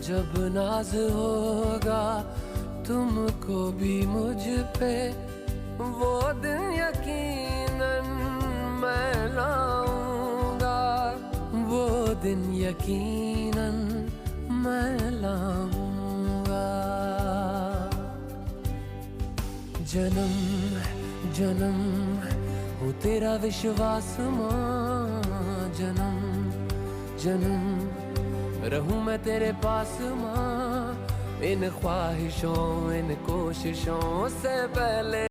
जब नाज होगा तुमको भी मुझ पे, वो दिन यकीनन मैं लाऊंगा, वो दिन यकीनन मैं लाऊंगा। जन्म जन्म हो तेरा विश्वास माँ, जन्म जन्म रहूं मैं तेरे पास माँ, इन ख्वाहिशों इन कोशिशों से पहले।